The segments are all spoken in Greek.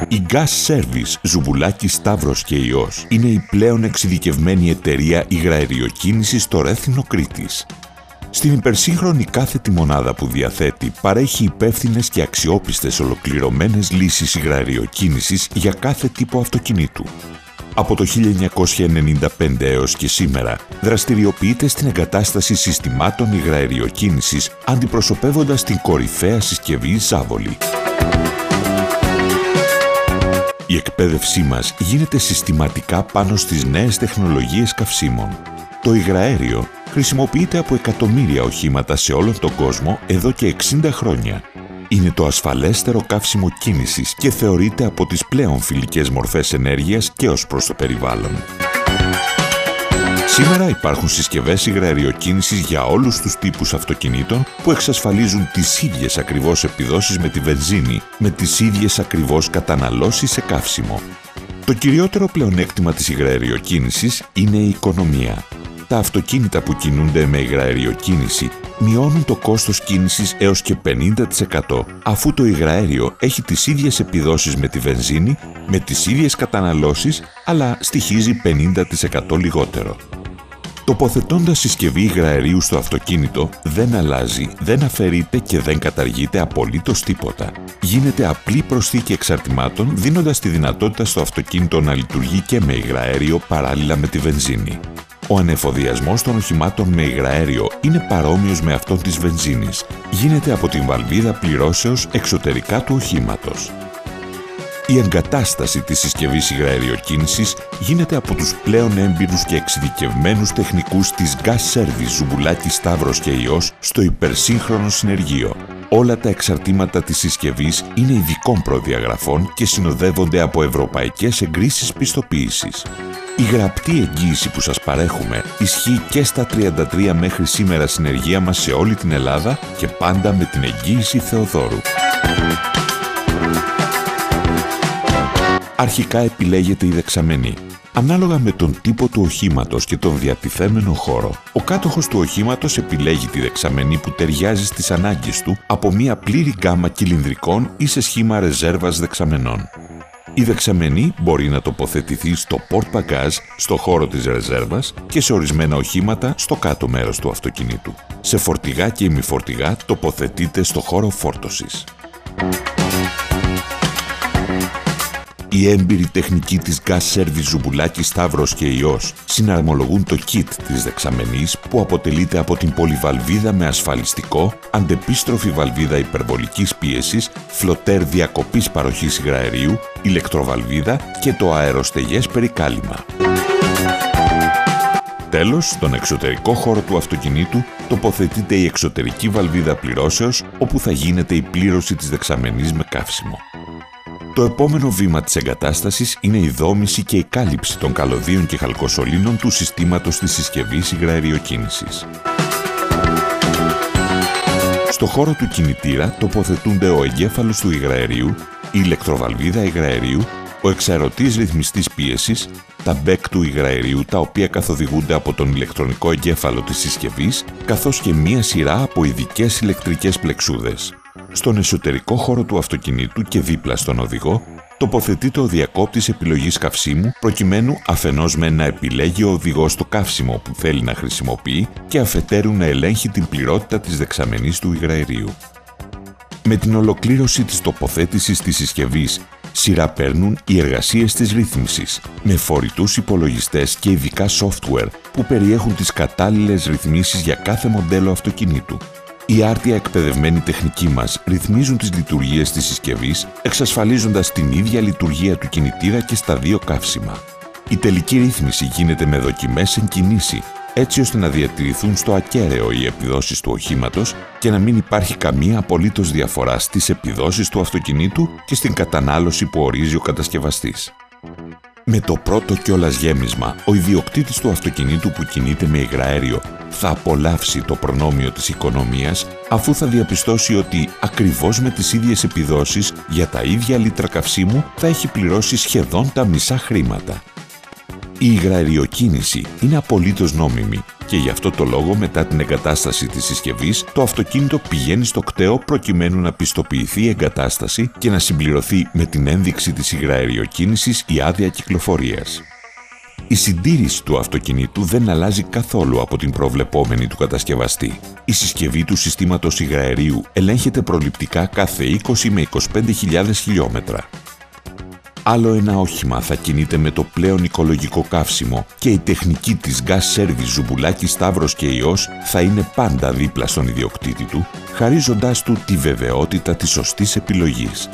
Η Gas Service Ζουμπουλάκη Σταύρος και Υιός είναι η πλέον εξειδικευμένη εταιρεία υγραεριοκίνησης στο Ρέθινο Κρήτης. Στην υπερσύγχρονη κάθετη μονάδα που διαθέτει παρέχει υπεύθυνες και αξιόπιστες ολοκληρωμένες λύσεις υγραεριοκίνησης για κάθε τύπο αυτοκινήτου. Από το 1995 έως και σήμερα δραστηριοποιείται στην εγκατάσταση συστημάτων υγραεριοκίνησης αντιπροσωπεύοντας την κορυφαία συσκευή Ζάβολη. Η εκπαίδευσή μας γίνεται συστηματικά πάνω στις νέες τεχνολογίες καυσίμων. Το υγραέριο χρησιμοποιείται από εκατομμύρια οχήματα σε όλον τον κόσμο εδώ και 60 χρόνια. Είναι το ασφαλέστερο καύσιμο κίνησης και θεωρείται από τις πλέον φιλικές μορφές ενέργειας και ως προς το περιβάλλον. Σήμερα υπάρχουν συσκευές υγραεριοκίνησης για όλους τους τύπους αυτοκινήτων που εξασφαλίζουν τις ίδιες ακριβώς επιδόσεις με τη βενζίνη, με τις ίδιες ακριβώς καταναλώσεις σε καύσιμο. Το κυριότερο πλεονέκτημα της υγραεριοκίνησης είναι η οικονομία. Τα αυτοκίνητα που κινούνται με υγραεριοκίνηση μειώνουν το κόστος κίνησης έως και 50%, αφού το υγραέριο έχει τις ίδιες επιδόσεις με τη βενζίνη, με τις ίδιες καταναλώσεις, αλλά στοιχίζει 50% λιγότερο. Τοποθετώντας συσκευή υγραερίου στο αυτοκίνητο, δεν αλλάζει, δεν αφαιρείται και δεν καταργείται απολύτως τίποτα. Γίνεται απλή προσθήκη εξαρτημάτων, δίνοντας τη δυνατότητα στο αυτοκίνητο να λειτουργεί και με υγραέριο παράλληλα με τη βενζίνη. Ο ανεφοδιασμός των οχημάτων με υγραέριο είναι παρόμοιος με αυτόν της βενζίνης. Γίνεται από την βαλβίδα πληρώσεως εξωτερικά του οχήματος. Η εγκατάσταση της συσκευής υγραεριοκίνησης γίνεται από τους πλέον έμπειρους και εξειδικευμένους τεχνικούς της Gas Service Ζουμπουλάκη Σταύρος και Υιός στο υπερσύγχρονο συνεργείο. Όλα τα εξαρτήματα της συσκευής είναι ειδικών προδιαγραφών και συνοδεύονται από ευρωπαϊκές εγκρίσεις πιστοποίησης. Η γραπτή εγγύηση που σας παρέχουμε ισχύει και στα 33 μέχρι σήμερα συνεργεία μας σε όλη την Ελλάδα και πάντα με την εγγύηση Θεοδόρου. Αρχικά επιλέγεται η δεξαμενή. Ανάλογα με τον τύπο του οχήματος και τον διατηθέμενο χώρο, ο κάτοχος του οχήματος επιλέγει τη δεξαμενή που ταιριάζει στις ανάγκες του από μια πλήρη γκάμα κυλινδρικών ή σε σχήμα ρεζέρβας δεξαμενών. Η δεξαμενή μπορεί να τοποθετηθεί στο πορτ-μπαγκάζ, στο χώρο της ρεζέρβας και σε ορισμένα οχήματα στο κάτω μέρος του αυτοκινήτου. Σε φορτηγά και ημιφορτηγά τοποθετείται στο χώρο φόρτωσης. Οι έμπειροι τεχνικοί της Gas Service Ζουμπουλάκη Σταύρος και Υιός συναρμολογούν το kit της δεξαμενής που αποτελείται από την πολυβαλβίδα με ασφαλιστικό, αντεπίστροφη βαλβίδα υπερβολικής πίεσης, φλωτέρ διακοπής παροχής υγραερίου, ηλεκτροβαλβίδα και το αεροστεγές περικάλυμα. Τέλος, στον εξωτερικό χώρο του αυτοκινήτου τοποθετείται η εξωτερική βαλβίδα πληρώσεως όπου θα γίνεται η πλήρωση της δεξαμενής με καύσιμο. Το επόμενο βήμα της εγκατάστασης είναι η δόμηση και η κάλυψη των καλωδίων και χαλκοσωλήνων του συστήματος της συσκευής υγραεριοκίνησης. Στο χώρο του κινητήρα τοποθετούνται ο εγκέφαλος του υγραερίου, η ηλεκτροβαλβίδα υγραερίου, ο εξαερωτής ρυθμιστής πίεσης, τα μπέκ του υγραερίου τα οποία καθοδηγούνται από τον ηλεκτρονικό εγκέφαλο της συσκευής, καθώς και μία σειρά από ειδικές ηλεκτρικές πλεξούδες. Στον εσωτερικό χώρο του αυτοκινήτου και δίπλα στον οδηγό τοποθετείται ο διακόπτης επιλογής καυσίμου προκειμένου αφενός με να επιλέγει ο οδηγός το καύσιμο που θέλει να χρησιμοποιεί και αφετέρου να ελέγχει την πληρότητα της δεξαμενής του υγραερίου. Με την ολοκλήρωση της τοποθέτησης της συσκευής, σειρά παίρνουν οι εργασίες της ρύθμισης, με φορητούς υπολογιστές και ειδικά software που περιέχουν τις κατάλληλες ρυθμίσεις για κάθε μοντέλο αυτοκινήτου. Οι άρτια εκπαιδευμένοι τεχνικοί μας ρυθμίζουν τις λειτουργίες της συσκευής, εξασφαλίζοντας την ίδια λειτουργία του κινητήρα και στα δύο καύσιμα. Η τελική ρύθμιση γίνεται με δοκιμές εν κινήσει, έτσι ώστε να διατηρηθούν στο ακέραιο οι επιδόσεις του οχήματος και να μην υπάρχει καμία απολύτως διαφορά στις επιδόσεις του αυτοκινήτου και στην κατανάλωση που ορίζει ο κατασκευαστής. Με το πρώτο κιόλας γέμισμα, ο ιδιοκτήτης του αυτοκινήτου που κινείται με υγραέριο θα απολαύσει το προνόμιο της οικονομίας αφού θα διαπιστώσει ότι ακριβώς με τις ίδιες επιδόσεις για τα ίδια λίτρα καυσίμου θα έχει πληρώσει σχεδόν τα μισά χρήματα. Η υγραεριοκίνηση είναι απολύτως νόμιμη και γι' αυτό το λόγο μετά την εγκατάσταση της συσκευής το αυτοκίνητο πηγαίνει στο κτέο προκειμένου να πιστοποιηθεί η εγκατάσταση και να συμπληρωθεί με την ένδειξη της υγραεριοκίνησης η άδεια κυκλοφορίας. Η συντήρηση του αυτοκινήτου δεν αλλάζει καθόλου από την προβλεπόμενη του κατασκευαστή. Η συσκευή του συστήματος υγραερίου ελέγχεται προληπτικά κάθε 20 με 25.000 χιλιόμετρα. Άλλο ένα όχημα θα κινείται με το πλέον οικολογικό καύσιμο και η τεχνική της Gas Service Ζουμπουλάκη Σταύρος και Υιός θα είναι πάντα δίπλα στον ιδιοκτήτη του, χαρίζοντάς του τη βεβαιότητα της σωστής επιλογής.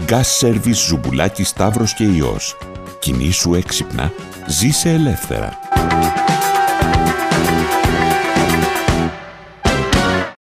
Gas Service Ζουμπουλάκη Σταύρος και Υιός. Κινήσου έξυπνα, ζήσε ελεύθερα.